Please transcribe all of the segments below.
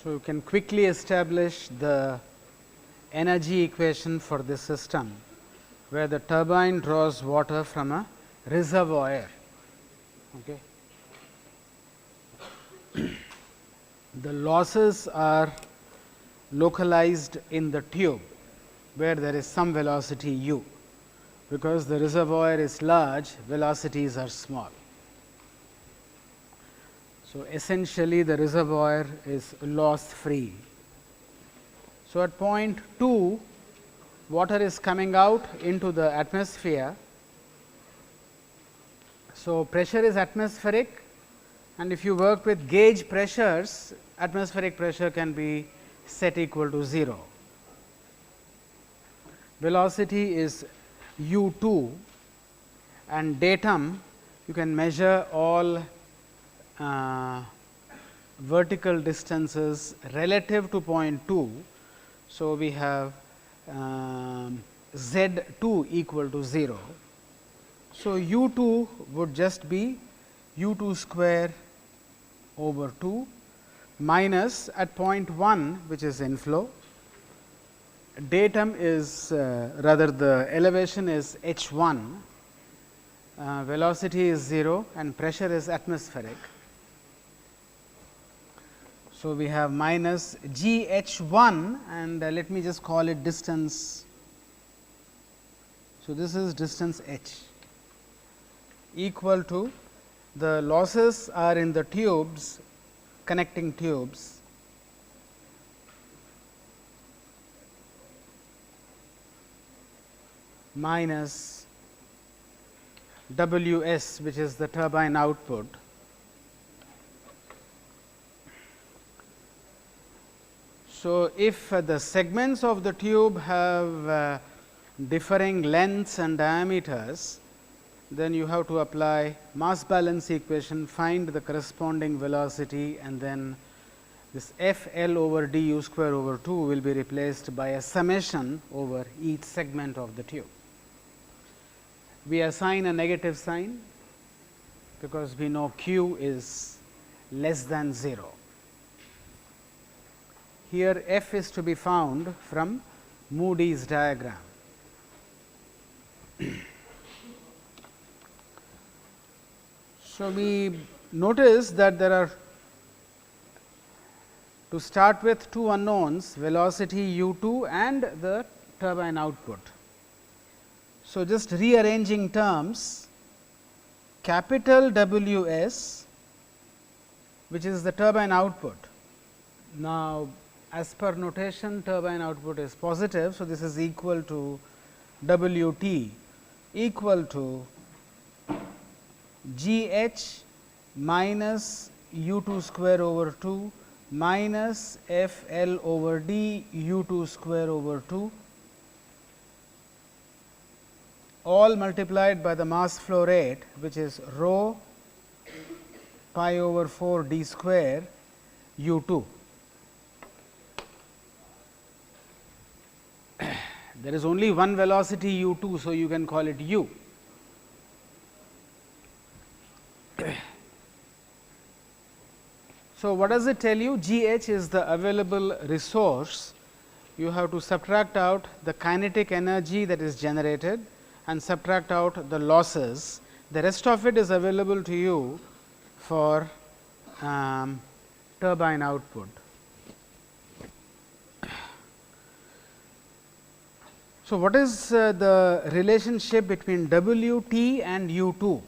So, you can quickly establish the energy equation for this system, where the turbine draws water from a reservoir. Okay. The losses are localized in the tube, where there is some velocity u, because the reservoir is large, velocities are small. So, essentially the reservoir is loss free. So, at point 2, water is coming out into the atmosphere. So, pressure is atmospheric, and if you work with gauge pressures, atmospheric pressure can be set equal to 0. Velocity is u2, and datum you can measure all vertical distances relative to point 2. So, we have z2 equal to 0. So, u2 would just be u2 square over 2 minus at point 1, which is inflow. Datum is rather the elevation is h1, velocity is 0 and pressure is atmospheric. So, we have minus g h1, and let me just call it distance. So, this is distance h, equal to the losses are in the tubes, connecting tubes, minus W s, which is the turbine output. So, if the segments of the tube have differing lengths and diameters, then you have to apply mass balance equation, find the corresponding velocity, and then this f L over d u square over 2 will be replaced by a summation over each segment of the tube. We assign a negative sign because we know q is less than 0. Here f is to be found from Moody's diagram. So, we notice that there are, to start with, two unknowns, velocity u2 and the turbine output. So, just rearranging terms, capital W s, which is the turbine output. Now, as per notation, turbine output is positive. So, this is equal to W t equal to g h minus u2 square over 2 minus f L over d u2 square over 2, all multiplied by the mass flow rate, which is rho pi over 4 d square u2. There is only one velocity u2, so you can call it u. So, what does it tell you? G h is the available resource. You have to subtract out the kinetic energy that is generated and subtract out the losses. The rest of it is available to you for turbine output. So, what is the relationship between W t and u 2?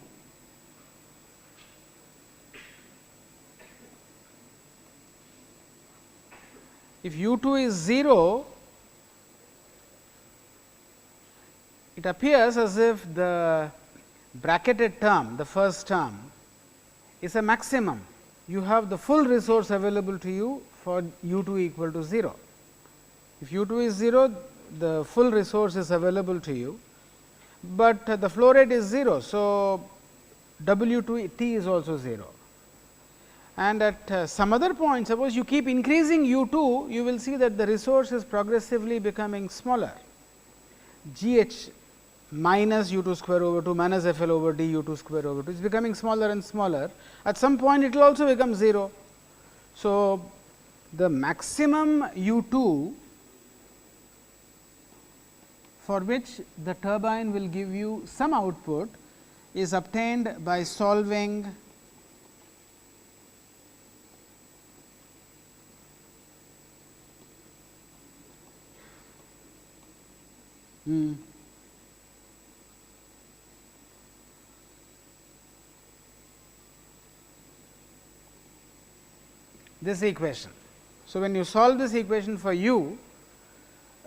If u 2 is 0, it appears as if the bracketed term, the first term, is a maximum. You have the full resource available to you for u 2 equal to 0. If u 2 is 0, the full resource is available to you, but the flow rate is 0. So, W 2 t is also 0. And at some other point, suppose you keep increasing u 2, you will see that the resource is progressively becoming smaller. G h minus u 2 square over 2 minus f L over d u 2 square over 2 is becoming smaller and smaller. At some point it will also become 0. So, the maximum u 2 for which the turbine will give you some output is obtained by solving this equation. So, when you solve this equation for u,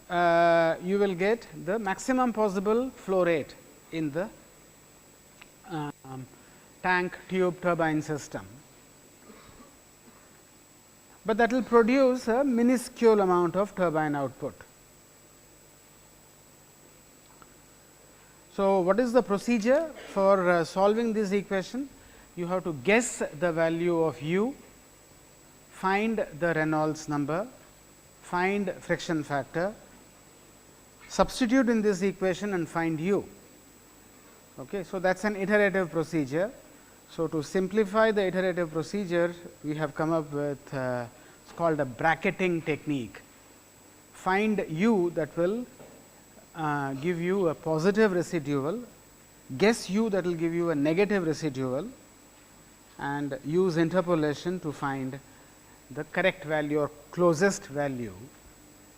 you will get the maximum possible flow rate in the tank tube turbine system, but that will produce a minuscule amount of turbine output. So, what is the procedure for solving this equation? You have to guess the value of u, find the Reynolds number, find friction factor, substitute in this equation and find u. Okay. So, that is an iterative procedure. So, to simplify the iterative procedure, we have come up with it is called a bracketing technique. Find u that will give you a positive residual, guess u that will give you a negative residual, and use interpolation to find the correct value or closest value.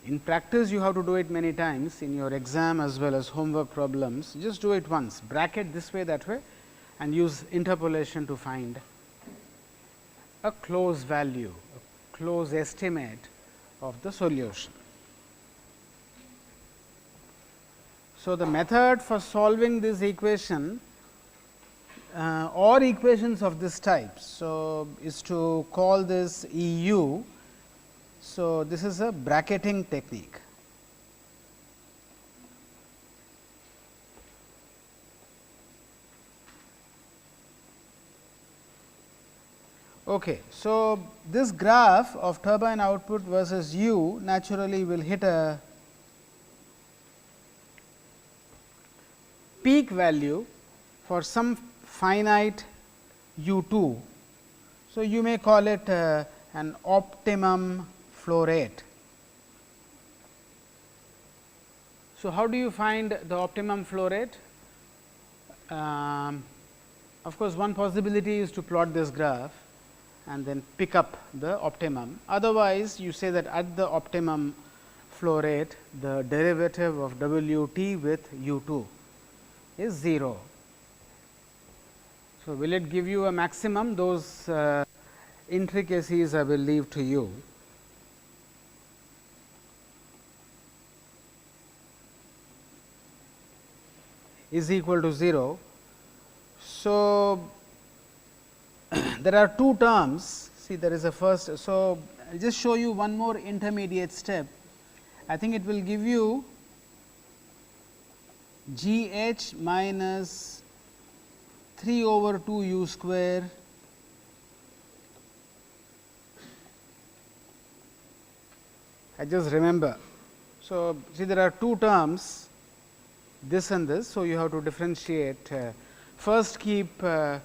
In practice, you have to do it many times in your exam as well as homework problems. Just do it once, bracket this way, that way, and use interpolation to find a close value, a close estimate of the solution. So, the method for solving this equation or equations of this type, so is to call this E u. So, this is a bracketing technique. Okay. So, this graph of turbine output versus u naturally will hit a peak value for some finite u 2. So, you may call it an optimum flow rate. So, how do you find the optimum flow rate? Of course, one possibility is to plot this graph and then pick up the optimum. Otherwise, you say that at the optimum flow rate, the derivative of W t with u 2 is 0. So, will it give you a maximum? Those intricacies I will leave to you. Is equal to 0. So, there are two terms. See, there is a first. So, I will just show you one more intermediate step. I think it will give you G h minus 3 over 2 u square I just remember. So, see, there are two terms, this and this. So, you have to differentiate. First, keep u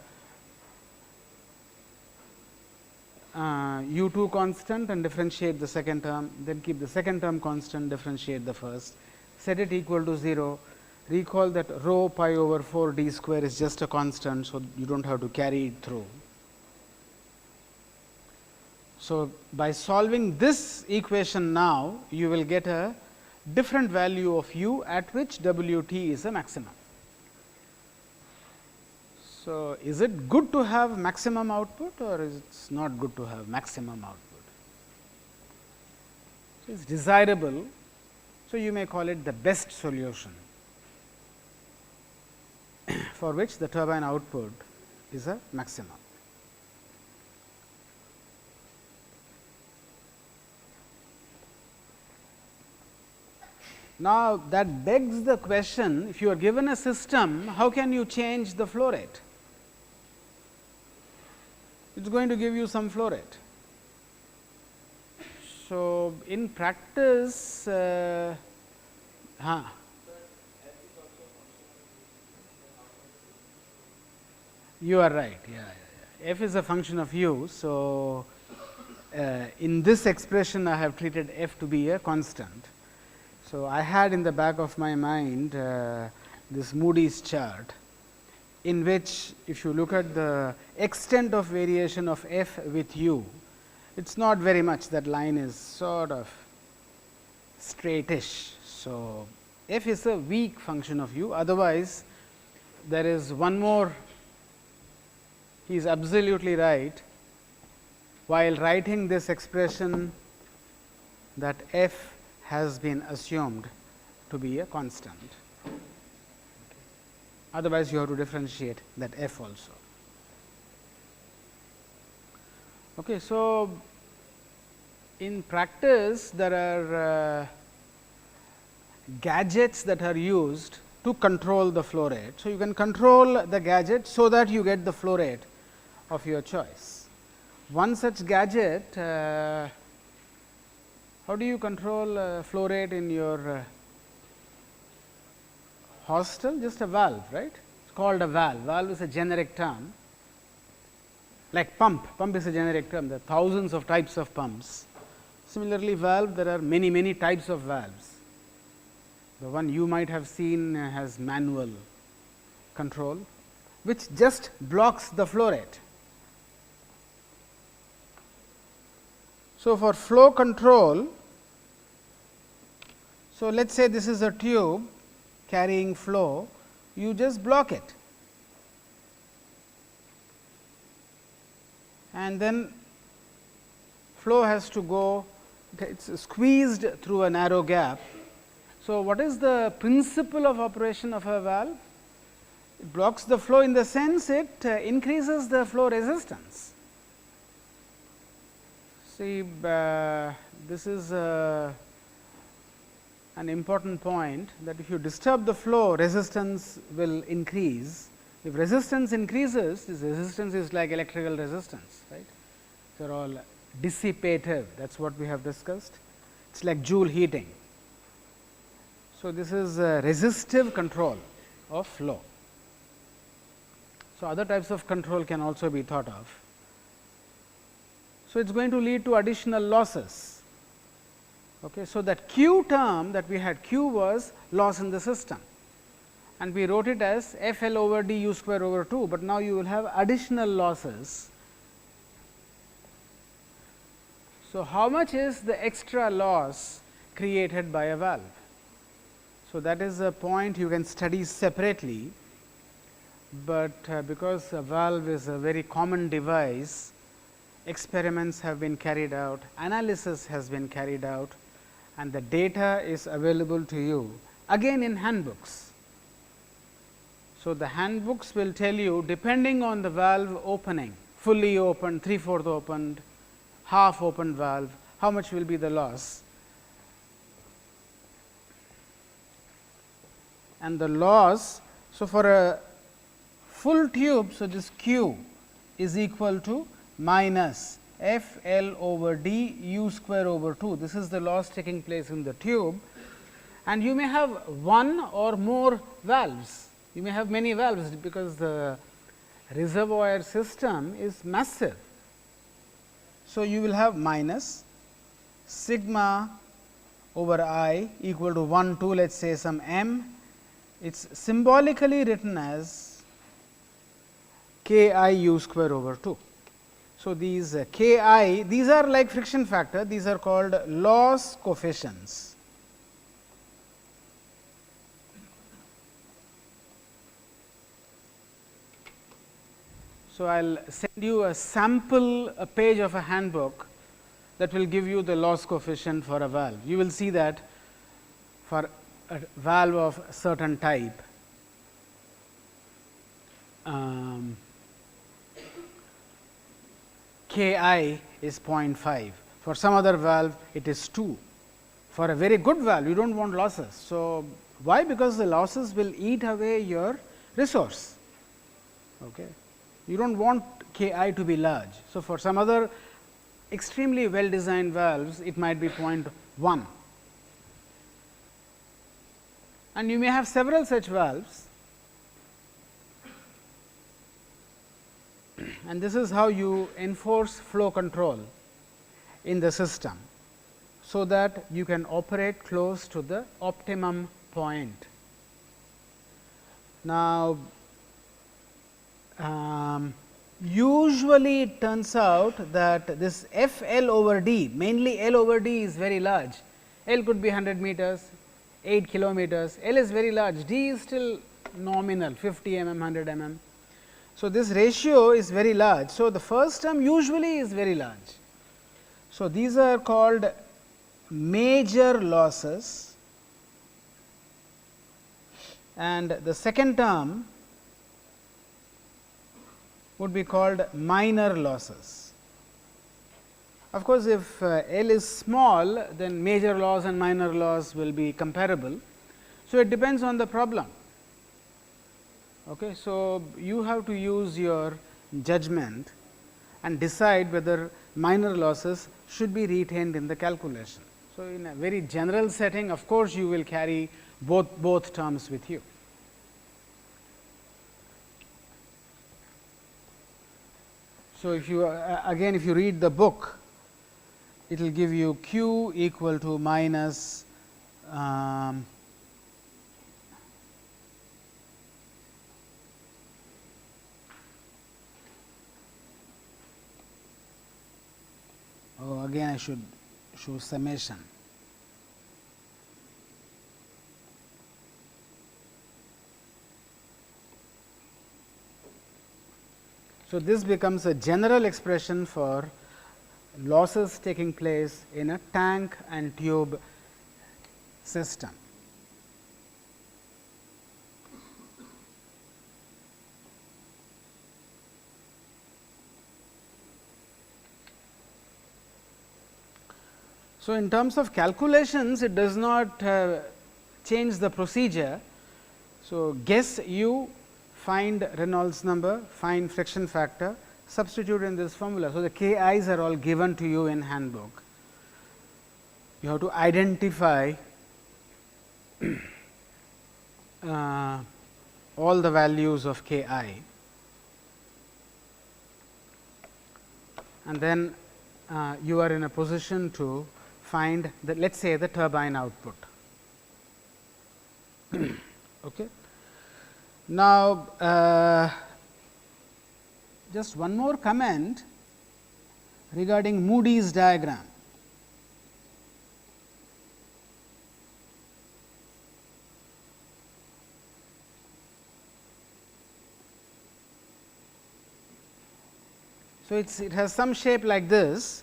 2 constant and differentiate the second term, then keep the second term constant, differentiate the first, set it equal to 0. Recall that rho pi over 4 d square is just a constant. So, you do not have to carry it through. So, by solving this equation now, you will get a different value of u at which W t is a maximum. So, is it good to have maximum output or is it not good to have maximum output? So, it is desirable. So, you may call it the best solution for which the turbine output is a maximum. Now, that begs the question, if you are given a system, how can you change the flow rate? It is going to give you some flow rate. So, in practice, You are right. F is a function of u. So, in this expression I have treated f to be a constant. So, I had in the back of my mind this Moody's chart, in which if you look at the extent of variation of f with u, it is not very much. That line is sort of straightish. So, f is a weak function of u. Otherwise, there is one more, he is absolutely right while writing this expression that f has been assumed to be a constant. Otherwise, you have to differentiate that f also. Okay, so, in practice there are gadgets that are used to control the flow rate. So, you can control the gadget so that you get the flow rate of your choice. One such gadget, how do you control flow rate in your hostel? Just a valve, right? It's called a valve. Valve is a generic term, like pump. Pump is a generic term. There are thousands of types of pumps. Similarly, valve, there are many types of valves. The one you might have seen has manual control, which just blocks the flow rate. So, for flow control, so let us say this is a tube carrying flow, you just block it, and then flow has to go, it is squeezed through a narrow gap. So, what is the principle of operation of a valve? It blocks the flow in the sense it increases the flow resistance. See, this is an important point, that if you disturb the flow, resistance will increase. If resistance increases, this resistance is like electrical resistance, right? They are all dissipative, that is what we have discussed. It is like Joule heating. So, this is resistive control of flow. So, other types of control can also be thought of. So, it is going to lead to additional losses. Okay. So, that Q term that we had, Q was loss in the system, and we wrote it as F L over d u square over 2, but now you will have additional losses. So, how much is the extra loss created by a valve? So, that is a point you can study separately, but because a valve is a very common device, experiments have been carried out, analysis has been carried out, and the data is available to you again in handbooks. So, the handbooks will tell you, depending on the valve opening, fully opened, 3/4 opened, half opened valve, how much will be the loss. And the loss, so for a full tube, so this Q is equal to minus F L over d u square over 2. This is the loss taking place in the tube, and you may have one or more valves. You may have many valves, because the reservoir system is massive. So, you will have minus sigma over I equal to 1 2, let us say some m. It is symbolically written as k I u square over 2. So, these k I, these are like friction factor, these are called loss coefficients. So, I will send you a sample page of a handbook that will give you the loss coefficient for a valve. You will see that for a valve of a certain type, K I is 0.5, for some other valve it is 2. For a very good valve, you do not want losses. So, why? Because the losses will eat away your resource. Okay. You do not want K I to be large. So, for some other extremely well designed valves, it might be 0.1. And you may have several such valves, and this is how you enforce flow control in the system, so that you can operate close to the optimum point. Now, usually it turns out that this F L over D, mainly L over D is very large. L could be 100 meters, 8 kilometers, L is very large, D is still nominal 50 mm, 100 mm. So, this ratio is very large. So, the first term usually is very large. So, these are called major losses, and the second term would be called minor losses. Of course, if L is small, then major loss and minor loss will be comparable. So, it depends on the problem. Okay. So, you have to use your judgment and decide whether minor losses should be retained in the calculation. So, in a very general setting, of course, you will carry both terms with you. So, if you again if you read the book, it will give you Q equal to minus again I should show summation. So, this becomes a general expression for losses taking place in a tank and tube system. So, in terms of calculations, it does not change the procedure. So, guess U, find Reynolds number, find friction factor, substitute in this formula. So, the K I's are all given to you in handbook. You have to identify all the values of K I, and then you are in a position to find the, let us say, the turbine output. Okay. Now, just one more comment regarding Moody's diagram. So, it has some shape like this,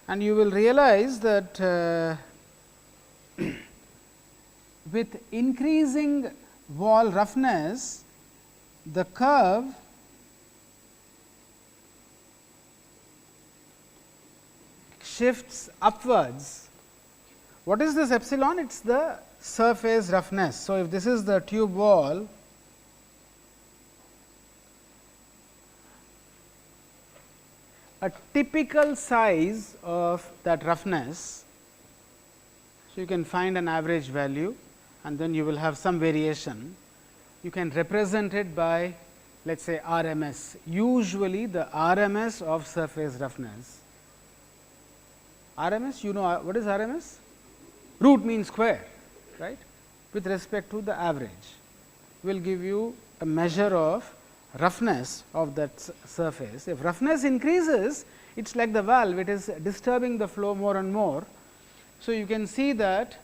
and you will realize that with increasing wall roughness, the curve shifts upwards. What is this epsilon? It is the surface roughness. So, if this is the tube wall, a typical size of that roughness. So, you can find an average value, and then you will have some variation. You can represent it by, let us say, RMS. Usually, the RMS of surface roughness. RMS, you know what is RMS? Root means square, right, with respect to the average, will give you a measure of roughness of that surface. If roughness increases, it is like the valve, it is disturbing the flow more and more. So, you can see that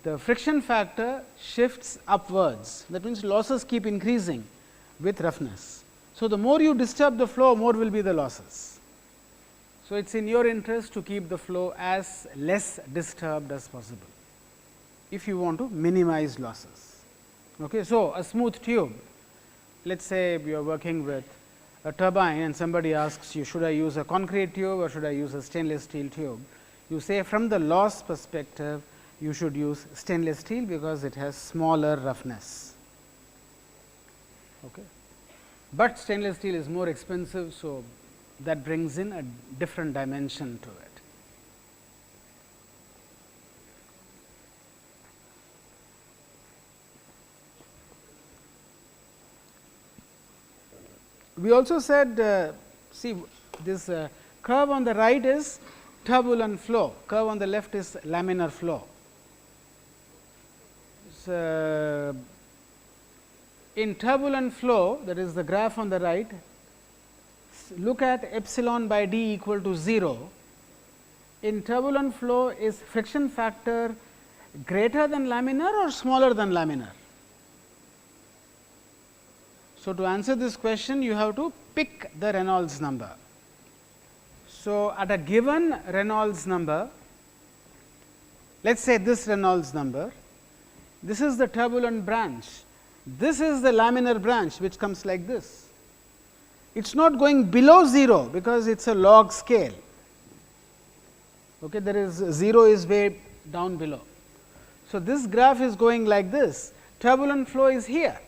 the friction factor shifts upwards, that means losses keep increasing with roughness. So, the more you disturb the flow, more will be the losses. So, it is in your interest to keep the flow as less disturbed as possible, if you want to minimize losses. Okay. So, a smooth tube, let us say you are working with a turbine and somebody asks you, should I use a concrete tube or should I use a stainless steel tube? You say, from the loss perspective, you should use stainless steel because it has smaller roughness. Okay. But stainless steel is more expensive, so that brings in a different dimension to it. We also said See, this curve on the right is turbulent flow, curve on the left is laminar flow. So, in turbulent flow, that is the graph on the right, look at epsilon by d equal to 0. In turbulent flow, is friction factor greater than laminar or smaller than laminar? So, to answer this question, you have to pick the Reynolds number. So, at a given Reynolds number, let us say this Reynolds number, this is the turbulent branch, this is the laminar branch which comes like this. It is not going below 0, because it is a log scale. Okay, there is 0 is way down below. So, this graph is going like this, turbulent flow is here.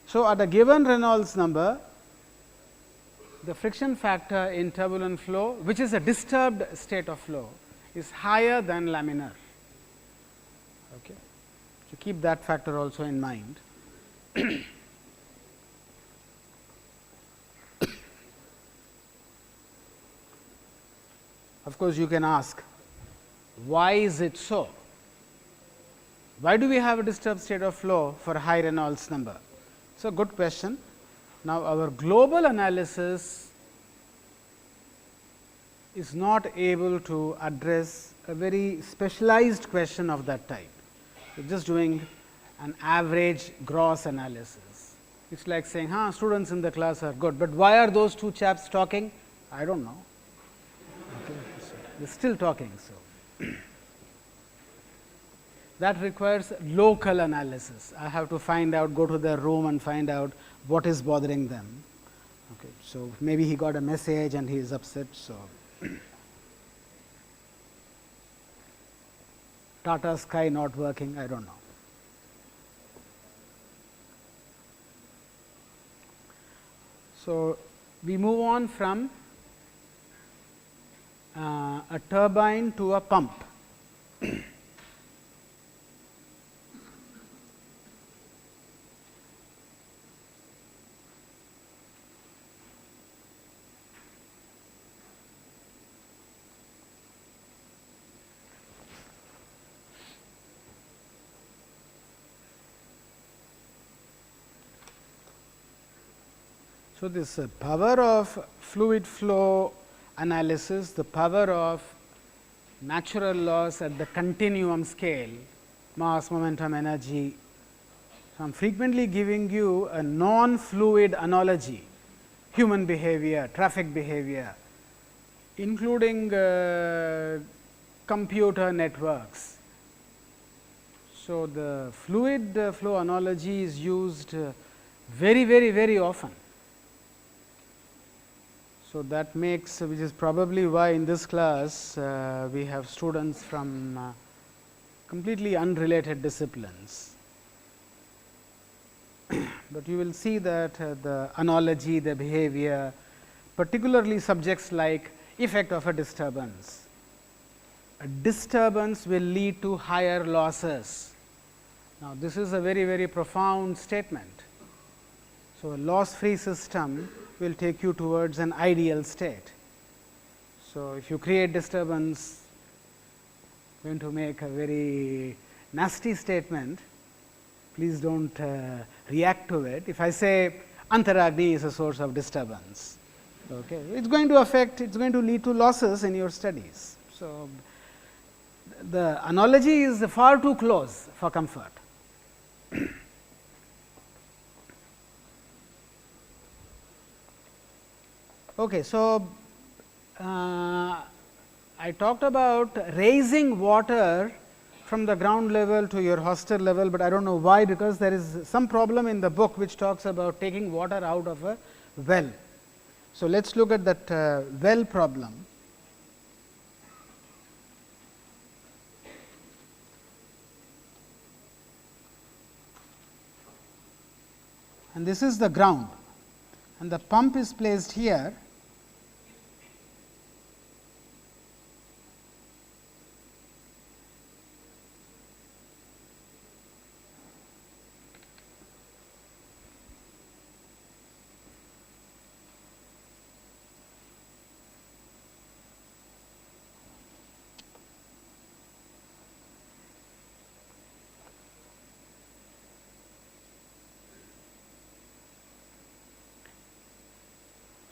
So, at a given Reynolds number, the friction factor in turbulent flow, which is a disturbed state of flow, is higher than laminar. Okay. So, keep that factor also in mind. Of course, you can ask, why is it so? Why do we have a disturbed state of flow for a high Reynolds number? So, good question. Now, our global analysis is not able to address a very specialized question of that type. We are just doing an average gross analysis. It is like saying, students in the class are good, but why are those two chaps talking? I do not know. Okay. So, they are still talking. So, that requires local analysis. I have to find out, go to their room and find out what is bothering them. Okay. So, maybe he got a message and he is upset. So, Tata Sky not working, I do not know. So, we move on from a turbine to a pump. So, this power of fluid flow analysis, the power of natural laws at the continuum scale, mass, momentum, energy. So, I am frequently giving you a non-fluid analogy, human behavior, traffic behavior, including computer networks. So, the fluid flow analogy is used very often. So, that makes, which is probably why in this class we have students from completely unrelated disciplines. But you will see that the analogy, the behavior, particularly subjects like effect of a disturbance. A disturbance will lead to higher losses. Now, this is a very profound statement. So, a loss free system will take you towards an ideal state. So, if you create disturbance, going to make a very nasty statement, please do not react to it. If I say Antaragni is a source of disturbance, okay, it is going to affect, it is going to lead to losses in your studies. So, the analogy is far too close for comfort. Okay, so, I talked about raising water from the ground level to your hostel level, but I do not know why, because there is some problem in the book which talks about taking water out of a well. So, let us look at that well problem. And this is the ground, and the pump is placed here.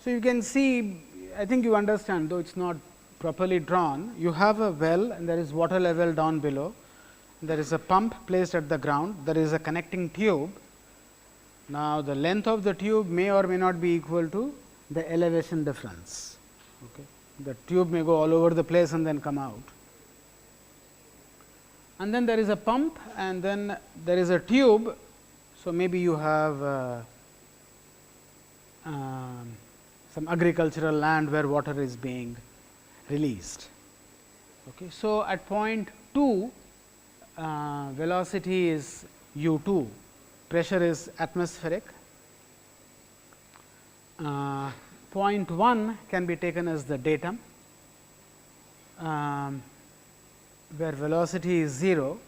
So, you can see, I think you understand, though it is not properly drawn, you have a well and there is water level down below, there is a pump placed at the ground, there is a connecting tube. Now, the length of the tube may or may not be equal to the elevation difference. Okay. The tube may go all over the place and then come out. And then there is a pump and then there is a tube. So, maybe you have some agricultural land where water is being released. Okay. So, at point 2, velocity is u2, pressure is atmospheric. Point 1 can be taken as the datum, where velocity is 0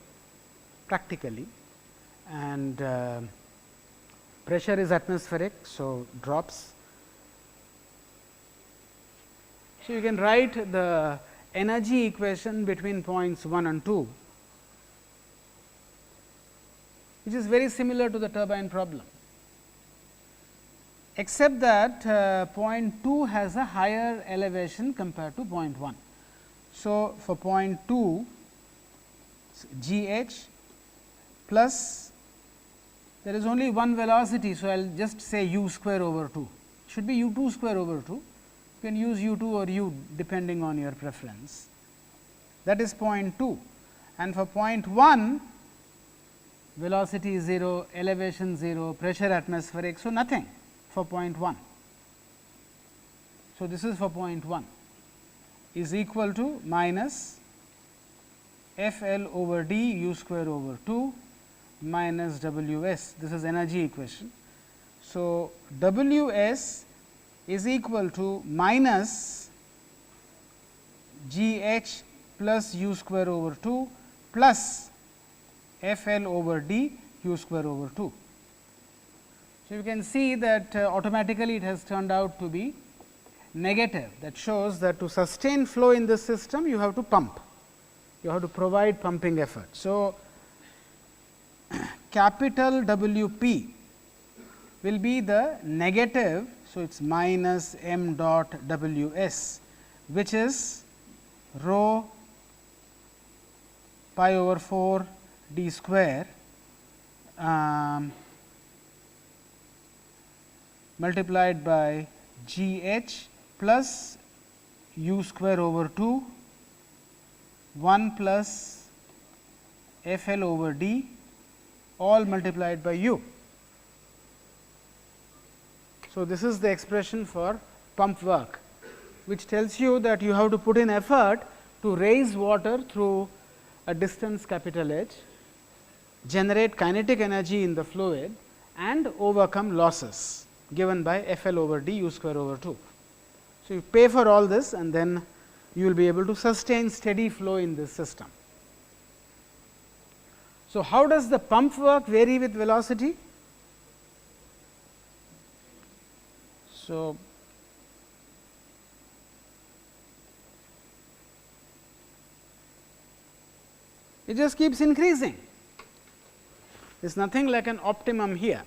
practically and pressure is atmospheric. So, drops. So, you can write the energy equation between points 1 and 2, which is very similar to the turbine problem, except that point 2 has a higher elevation compared to point 1. So, for point 2, g h plus there is only one velocity. So, I will just say u square over 2, should be u 2 square over 2. You can use u 2 or u depending on your preference. That is point 2, and for point 1 velocity is 0, elevation 0, pressure atmospheric. So, nothing for point 1. So, this is for point 1 is equal to minus f L over d u square over 2 minus W s. This is energy equation. So, W s is equal to minus g h plus u square over 2 plus f L over d u square over 2. So, you can see that automatically it has turned out to be negative. That shows that to sustain flow in this system, you have to pump, you have to provide pumping effort. So, capital W p will be the negative. So, it is minus m dot W s, which is rho pi over 4 d square multiplied by g h plus u square over 2 1 plus f L over d, all multiplied by u. So, this is the expression for pump work, which tells you that you have to put in effort to raise water through a distance capital H, generate kinetic energy in the fluid and overcome losses given by f L over d u square over 2. So, you pay for all this and then you will be able to sustain steady flow in this system. So, how does the pump work vary with velocity? So, it just keeps increasing. There is nothing like an optimum here,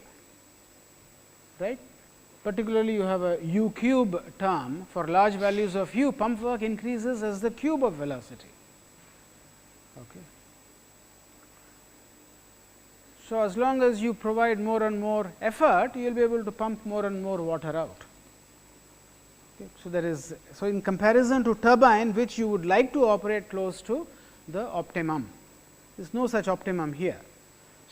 right. Particularly, you have a u cube term for large values of u, pump work increases as the cube of velocity. Okay. So, as long as you provide more and more effort, you will be able to pump more and more water out. Okay. So, there is, so in comparison to turbine, which you would like to operate close to the optimum, there is no such optimum here.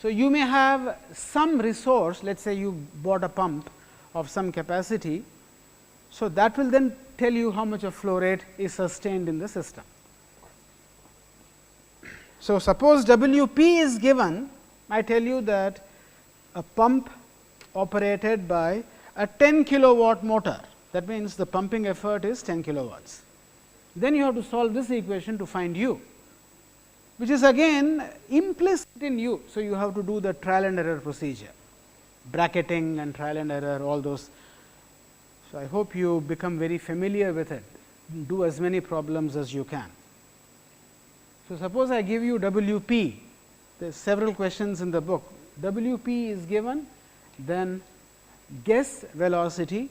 So, you may have some resource, let us say you bought a pump of some capacity. So, that will then tell you how much of flow rate is sustained in the system. So, suppose W p is given, I tell you that a pump operated by a 10 kilowatt motor, that means the pumping effort is 10 kilowatts. Then you have to solve this equation to find u, which is again implicit in u. So, you have to do the trial and error procedure, bracketing and trial and error, all those. So, I hope you become very familiar with it, do as many problems as you can. So, suppose I give you W p, there are several questions in the book. W p is given, then guess velocity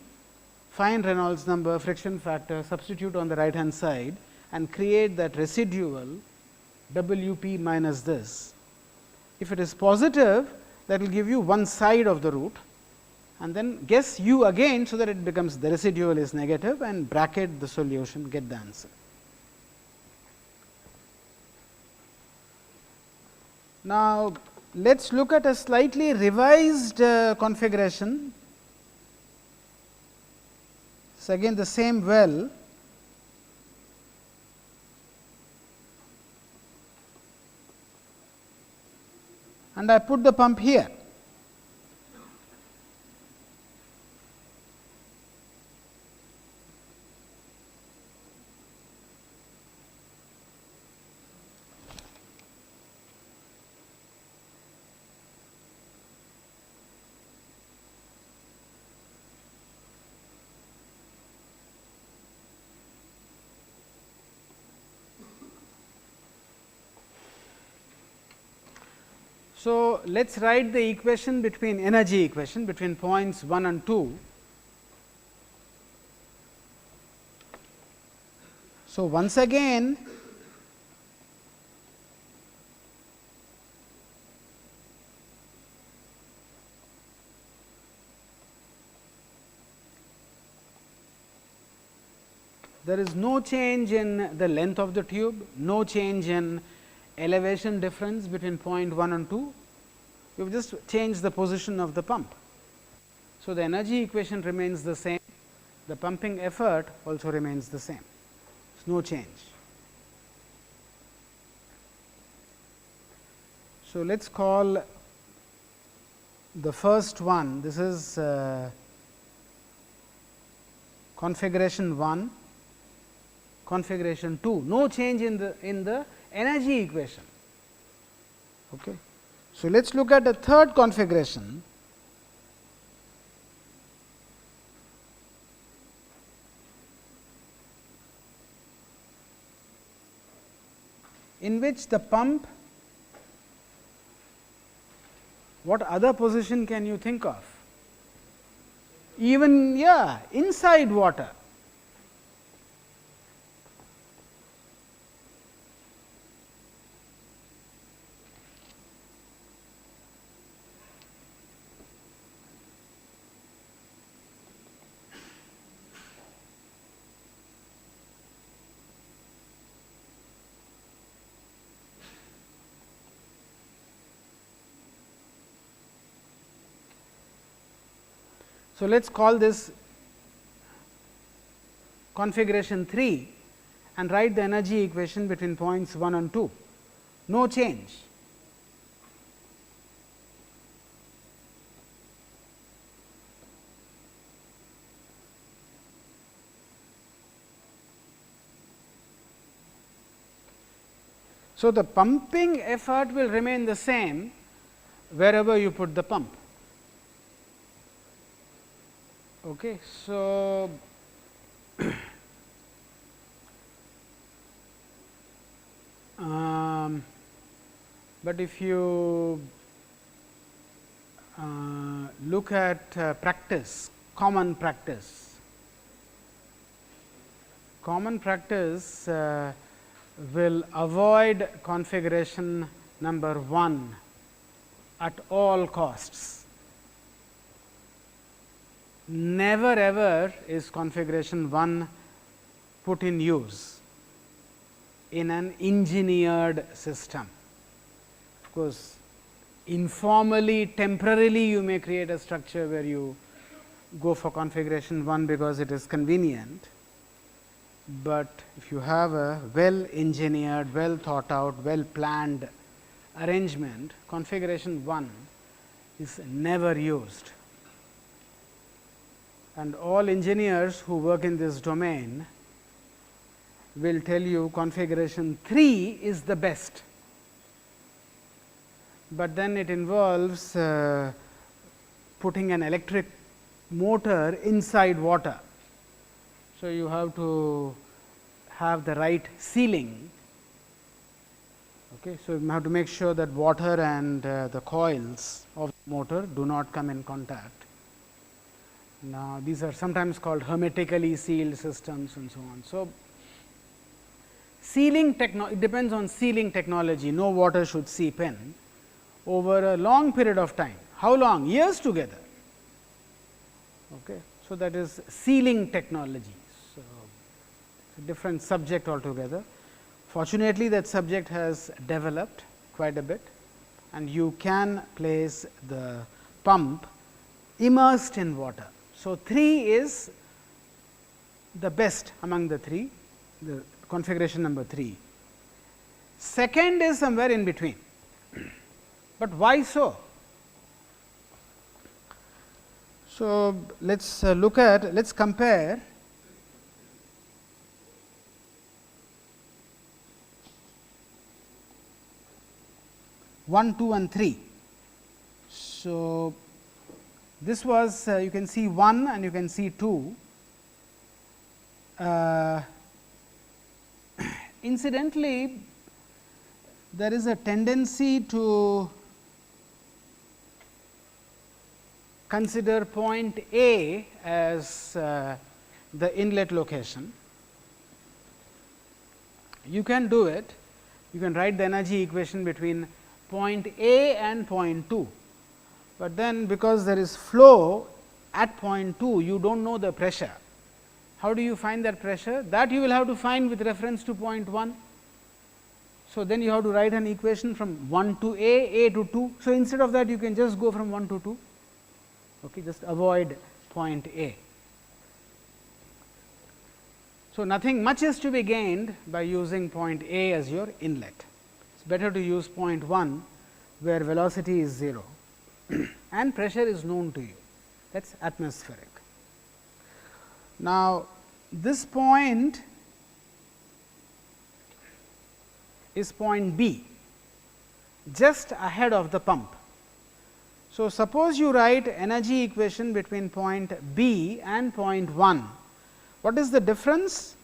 find Reynolds number, friction factor, substitute on the right hand side and create that residual W p minus this. If it is positive, that will give you one side of the root, and then guess u again, so that it becomes the residual is negative, and bracket the solution, get the answer. Now, let us look at a slightly revised configuration. So, again the same well, and I put the pump here. So, let us write the equation between energy equation between points 1 and 2. So, once again there is no change in the length of the tube, no change in elevation difference between point 1 and 2, you have just changed the position of the pump. So, the energy equation remains the same, the pumping effort also remains the same, there is no change. So, let us call the first one, this is configuration 1, configuration 2, no change in the energy equation. Okay. So, let us look at the third configuration. In which the pump, what other position can you think of? Even inside water. So, let us call this configuration 3 and write the energy equation between points 1 and 2, no change. So, the pumping effort will remain the same wherever you put the pump. Okay. So, but if you look at practice, common practice will avoid configuration number 1 at all costs. Never ever is configuration 1 put in use in an engineered system. Of course, informally, temporarily you may create a structure where you go for configuration 1 because it is convenient, but if you have a well engineered, well thought out, well planned arrangement, configuration 1 is never used. And all engineers who work in this domain will tell you configuration 3 is the best, but then it involves putting an electric motor inside water. So, you have to have the right sealing. Okay. So, you have to make sure that water and the coils of the motor do not come in contact. Now, these are sometimes called hermetically sealed systems and so on. So, sealing it depends on sealing technology, no water should seep in over a long period of time. How long? Years together. Okay. So, that is sealing technology. So, it's a different subject altogether. Fortunately, that subject has developed quite a bit, and you can place the pump immersed in water. So, 3 is the best among the 3, the configuration number 3. Second is somewhere in between, but why so? So, let us compare one, 2 and 3. So, this was you can see 1 and you can see 2. Incidentally, there is a tendency to consider point A as the inlet location. You can do it, you can write the energy equation between point A and point 2, but then because there is flow at point 2, you do not know the pressure. How do you find that pressure? That you will have to find with reference to point 1. So, then you have to write an equation from 1 to A to 2. So, instead of that you can just go from 1 to 2, okay, just avoid point A. So, nothing much is to be gained by using point A as your inlet. It is better to use point 1 where velocity is 0 and pressure is known to you, that is atmospheric. Now, this point is point B, just ahead of the pump. So, suppose you write energy equation between point B and point 1. What is the difference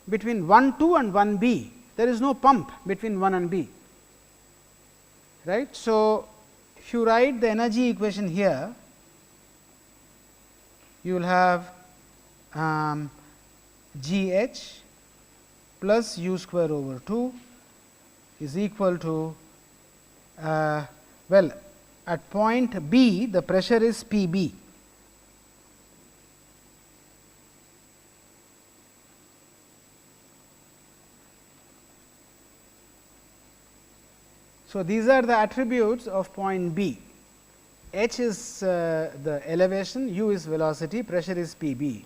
between 1 2 and 1 B? There is no pump between 1 and B, right. So, if you write the energy equation here, you will have G H plus u square over 2 is equal to, well, at point B the pressure is P B. So, these are the attributes of point B. H is the elevation, u is velocity, pressure is P B,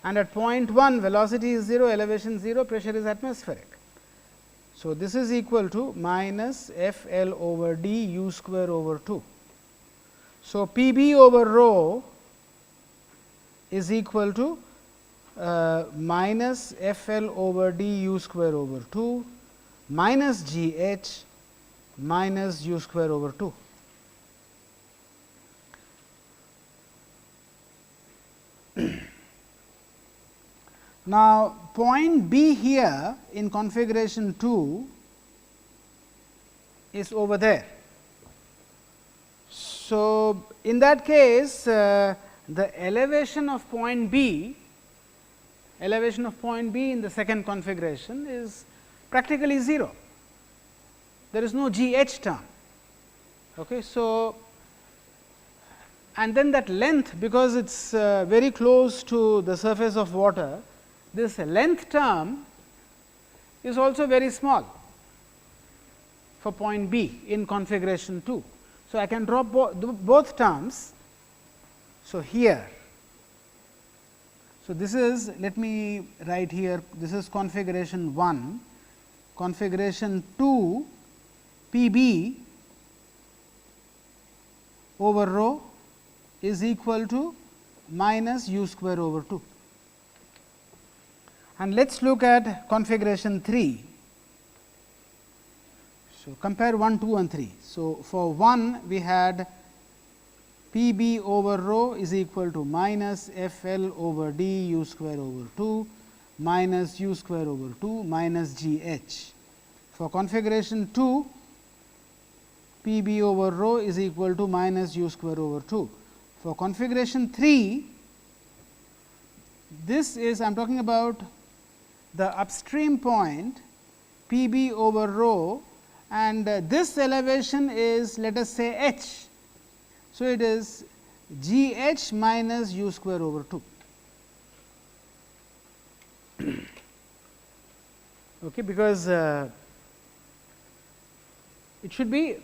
and at point 1 velocity is 0, elevation 0, pressure is atmospheric. So, this is equal to minus F L over d u square over 2. So, P B over rho is equal to minus F L over d u square over 2 minus G H minus u square over 2. Now, point B here in configuration 2 is over there. So, in that case the elevation of point B in the second configuration is practically 0. There is no G H term. Okay. So, and then that length, because it is very close to the surface of water, this length term is also very small for point B in configuration 2. So, I can drop both terms. So, here, so this is, let me write here, this is configuration 1, configuration 2 P B over rho is equal to minus u square over 2. And let us look at configuration 3. So, compare 1, 2 and 3. So, for 1 we had P B over rho is equal to minus F L over d u square over 2 minus u square over 2 minus G H. For configuration 2, P B over rho is equal to minus u square over 2. For configuration 3, this is, I am talking about the upstream point P b over rho, and this elevation is, let us say, h. So, it is G h minus u square over 2. Okay, because it should be,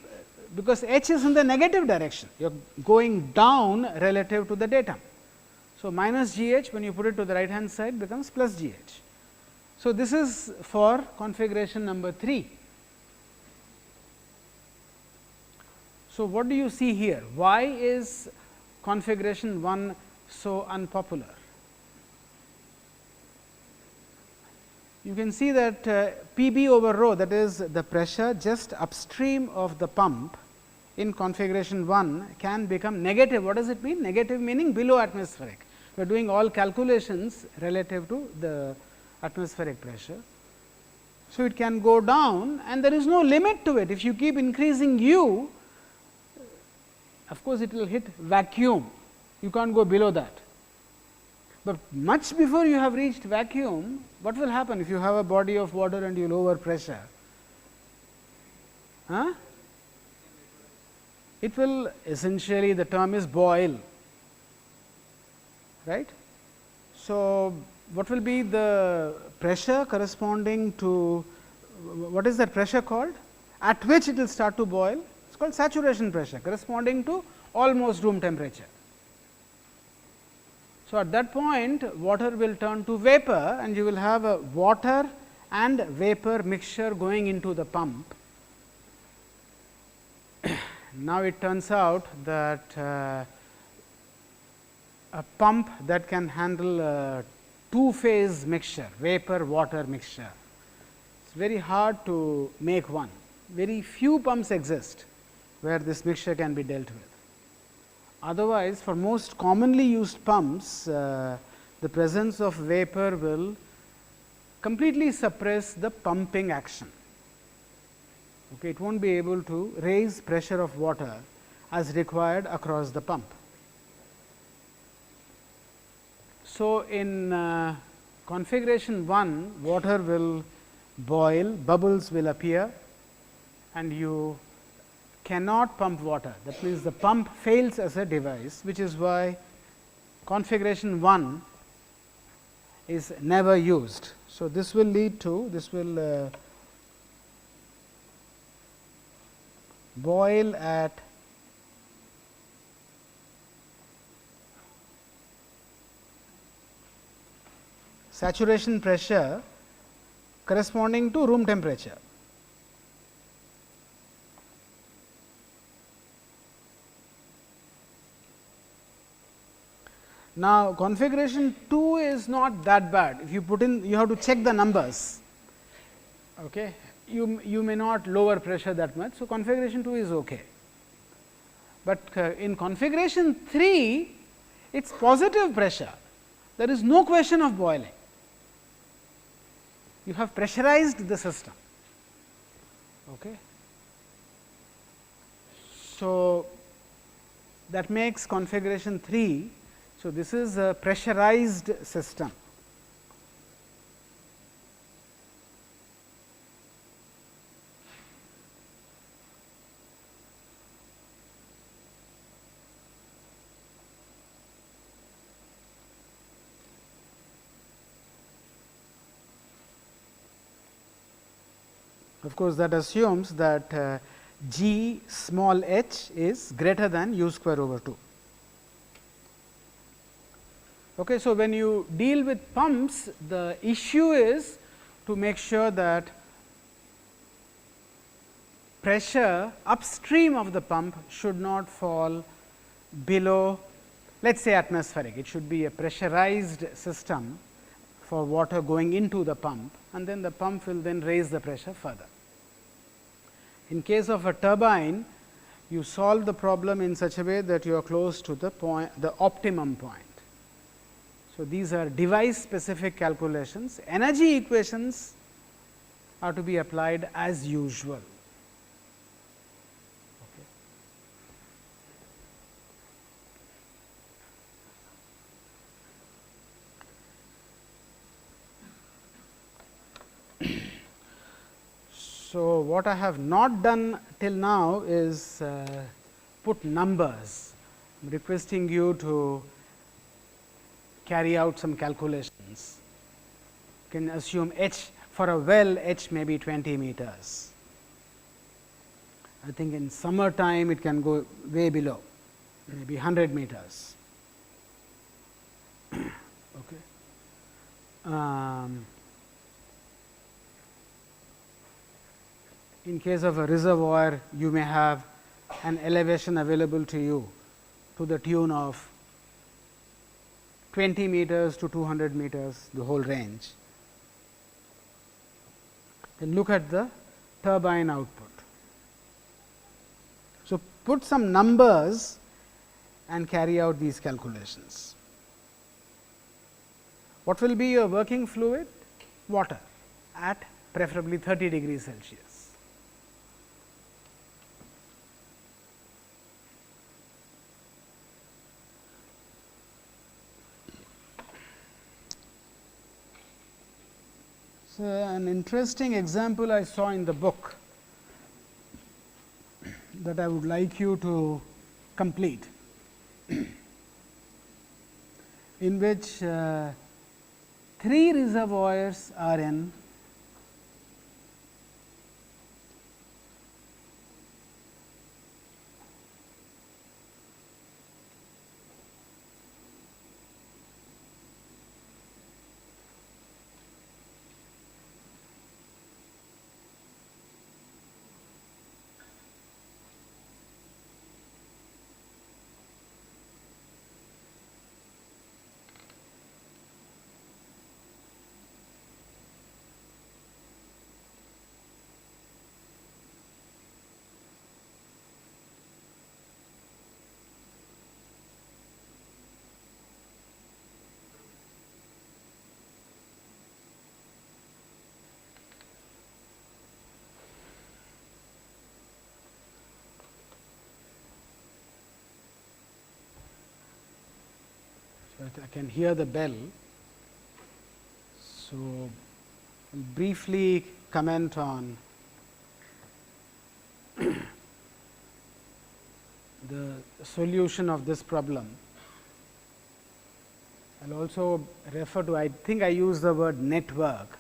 because h is in the negative direction, you are going down relative to the datum. So, minus G h, when you put it to the right hand side, becomes plus G h. So, this is for configuration number 3. So, what do you see here? Why is configuration 1 so unpopular? You can see that P b over rho, that is the pressure just upstream of the pump in configuration 1 can become negative. What does it mean? Negative meaning below atmospheric. We are doing all calculations relative to the atmospheric pressure. So, it can go down and there is no limit to it. If you keep increasing u, of course, it will hit vacuum, you can't go below that. But much before you have reached vacuum, what will happen if you have a body of water and you lower pressure? It will essentially, the term is boil, right. So, what will be the pressure corresponding to, what is that pressure called, at which it will start to boil? It is called saturation pressure, corresponding to almost room temperature. So, at that point water will turn to vapor and you will have a water and vapor mixture going into the pump. Now, it turns out that a pump that can handle a two-phase mixture, vapor water mixture, it is very hard to make one. Very few pumps exist where this mixture can be dealt with. Otherwise, for most commonly used pumps, the presence of vapor will completely suppress the pumping action. Okay, it will not be able to raise pressure of water as required across the pump. So, in configuration 1, water will boil, bubbles will appear and you cannot pump water. That means, the pump fails as a device, which is why configuration 1 is never used. So, this will lead to, this will boil at saturation pressure corresponding to room temperature. Now, configuration 2 is not that bad. If you put in, you have to check the numbers. Okay. You may not lower pressure that much. So, configuration 2 is okay. But in configuration 3, it is positive pressure. There is no question of boiling. You have pressurized the system. Okay. So, that makes configuration 3. So, this is a pressurized system. Of course, that assumes that G small h is greater than u square over 2. Okay, so, when you deal with pumps, the issue is to make sure that pressure upstream of the pump should not fall below, let us say, atmospheric. It should be a pressurized system for water going into the pump, and then the pump will then raise the pressure further. In case of a turbine, you solve the problem in such a way that you are close to the point, the optimum point. So, these are device specific calculations. Energy equations are to be applied as usual. Okay. So, what I have not done till now is put numbers. I am requesting you to carry out some calculations. You can assume h for a well, h may be 20 meters. I think in summer time it can go way below, maybe 100 meters. Okay. In case of a reservoir, you may have an elevation available to you to the tune of 20 meters to 200 meters, the whole range. Then look at the turbine output. So, put some numbers and carry out these calculations. What will be your working fluid? Water at preferably 30 degrees Celsius. So, an interesting example I saw in the book that I would like you to complete, in which 3 reservoirs are in I can hear the bell. So, we'll briefly comment on the solution of this problem. I will also refer to, I think I use the word network.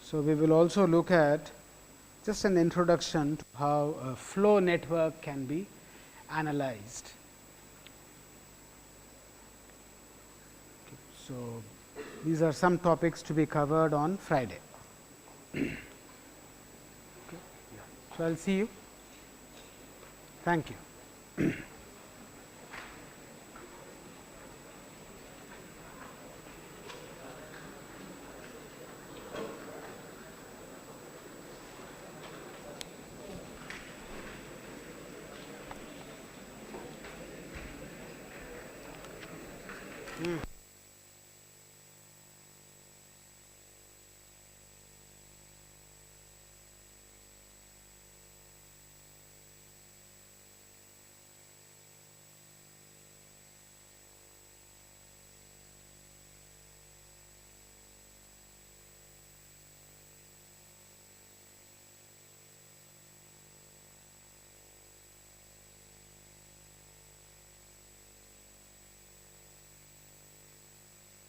So, we will also look at just an introduction to how a flow network can be analyzed. So, these are some topics to be covered on Friday. Okay. So, I will see you. Thank you.